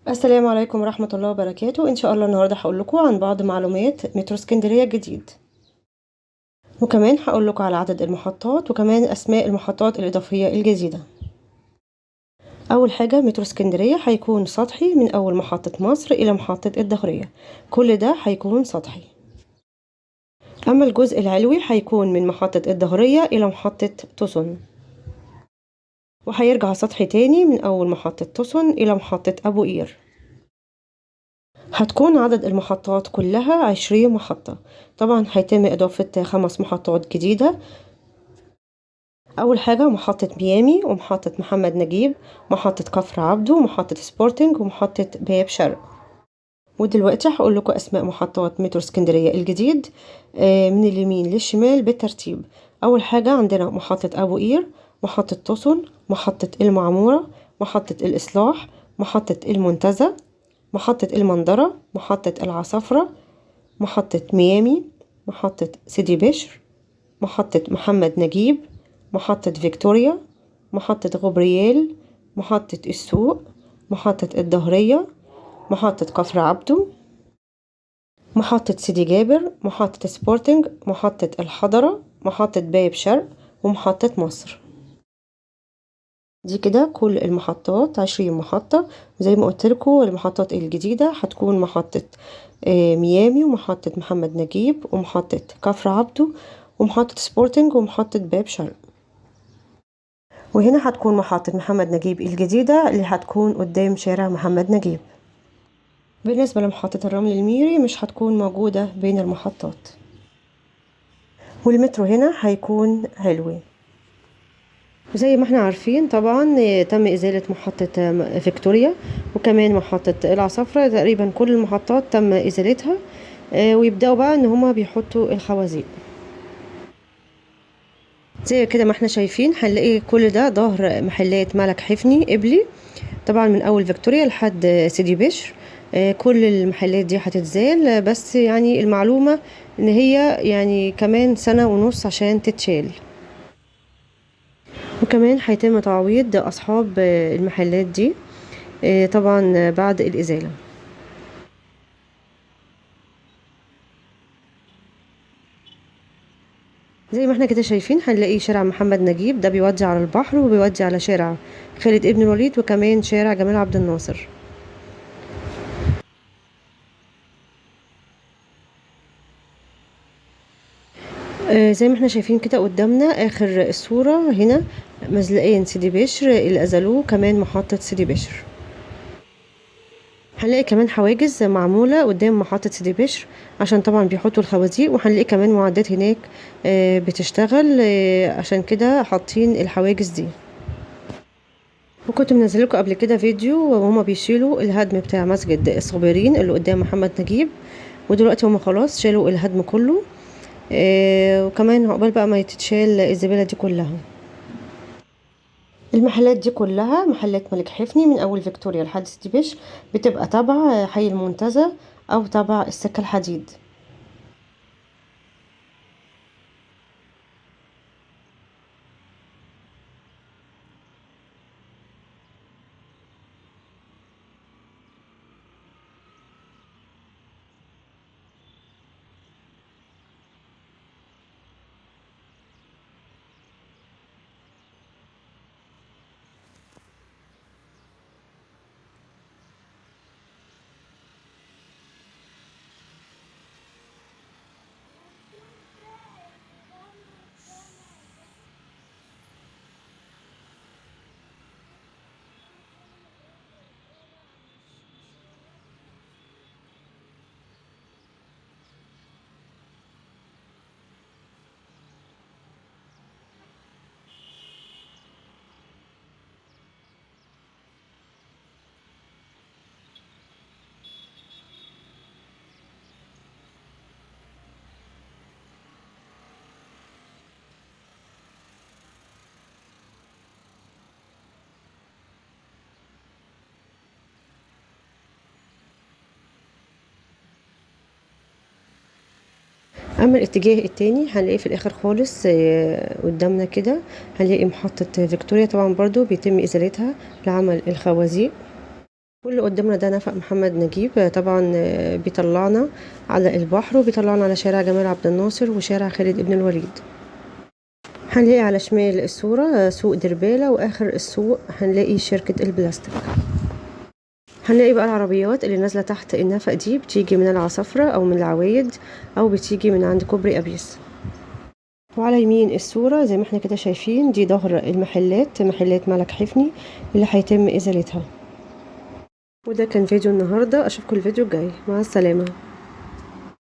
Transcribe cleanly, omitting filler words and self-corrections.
السلام عليكم ورحمة الله وبركاته. إن شاء الله النهاردة هقول لكم عن بعض معلومات مترو اسكندرية الجديد، وكمان هقول لكم على عدد المحطات وكمان أسماء المحطات الإضافية الجديدة. أول حاجة، مترو اسكندرية هيكون سطحي من أول محطة مصر إلى محطة الدهرية، كل ده هيكون سطحي. أما الجزء العلوي هيكون من محطة الدهرية إلى محطة توسن، وهيرجع سطحي تاني من أول محطة توسن إلى محطة أبو قير. هتكون عدد المحطات كلها 20 محطة. طبعا هيتم إضافة 5 محطات جديدة. أول حاجة محطة ميامي ومحطة محمد نجيب، محطة كفر عبده، محطة سبورتنج، ومحطة باب شرق. ودلوقتي هقول لكم أسماء محطات مترو اسكندرية الجديد من اليمين للشمال بالترتيب. أول حاجة عندنا محطة أبو قير، محطة توسن، محطة المعمورة، محطة الإصلاح، محطة المنتزه، محطة المندرة، محطة العصافرة، محطة ميامي، محطة سيدي بشر، محطة محمد نجيب، محطة فيكتوريا، محطة غبريال، محطة السوق، محطة الدهرية، محطة كفر عبده، محطة سيدي جابر، محطة سبورتنج، محطة الحضرة، محطة باب شرق، ومحطة مصر. دي كده كل المحطات 20 محطة. زي ما قلت لكم المحطات الجديدة هتكون محطة ميامي، ومحطة محمد نجيب، ومحطة كفر عبده، ومحطة سبورتنج، ومحطة باب شرق. وهنا هتكون محطة محمد نجيب الجديدة اللي هتكون قدام شارع محمد نجيب. بالنسبة لمحطة الرمل الميري مش هتكون موجودة بين المحطات. والمترو هنا هيكون علوي. زي ما احنا عارفين طبعا تم إزالة محطة فيكتوريا، وكمان محطة العصافرة. تقريبا كل المحطات تم إزالتها، ويبدأوا بقى ان هما بيحطوا الخوازيق. زي كده ما احنا شايفين هنلاقي كل ده ظهر محلات ملك حفني قبلي، طبعا من اول فيكتوريا لحد سيدي بشر. كل المحلات دي هتتزال، بس يعني المعلومة ان هي يعني كمان 1.5 سنة عشان تتشال. وكمان هيتم تعويض اصحاب المحلات دي طبعا بعد الازالة. زي ما احنا كده شايفين هنلاقي شارع محمد نجيب ده بيودي على البحر، وبيودي على شارع خالد ابن الوليد، وكمان شارع جمال عبد الناصر. زي ما احنا شايفين كده قدامنا اخر الصورة هنا مزلقين سيدي بشر اللي ازالوه، كمان محطة سيدي بشر. هنلاقي كمان حواجز معمولة قدام محطة سيدي بشر عشان طبعا بيحطوا الخوازيق، وهنلاقي كمان معدات هناك بتشتغل، عشان كده حاطين الحواجز دي. وكنت منزل لكم قبل كده فيديو وهما بيشيلوا الهدم بتاع مسجد الصابرين اللي قدام محمد نجيب، ودلوقتي هما خلاص شالوا الهدم كله. وكمان عقبال بقى ما تتشال الزبالة دي كلها. المحلات دي كلها محلات ملك حفني من اول فيكتوريا لحد سيدي بشر، بتبقى تبع حي المنتزه او تبع السكة الحديد. اما الاتجاه التاني هنلاقي في الاخر خالص قدامنا كده هنلاقي محطة فيكتوريا، طبعا برضو بيتم ازالتها لعمل الخوازيق. واللي قدامنا ده نفق محمد نجيب، طبعا بيطلعنا على البحر وبيطلعنا على شارع جمال عبد الناصر وشارع خالد ابن الوليد. هنلاقي على شمال الصورة سوق دربالة، واخر السوق هنلاقي شركة البلاستيك. هنلاقي بقى العربيات اللي نازلة تحت النفق دي بتيجي من العصافرة او من العوايد او بتيجي من عند كوبري ابيس. وعلى يمين الصورة زي ما احنا كده شايفين دي ظهر المحلات، محلات ملك حفني اللي هيتم ازالتها. وده كان فيديو النهاردة، اشوفكم الفيديو الجاي، مع السلامة.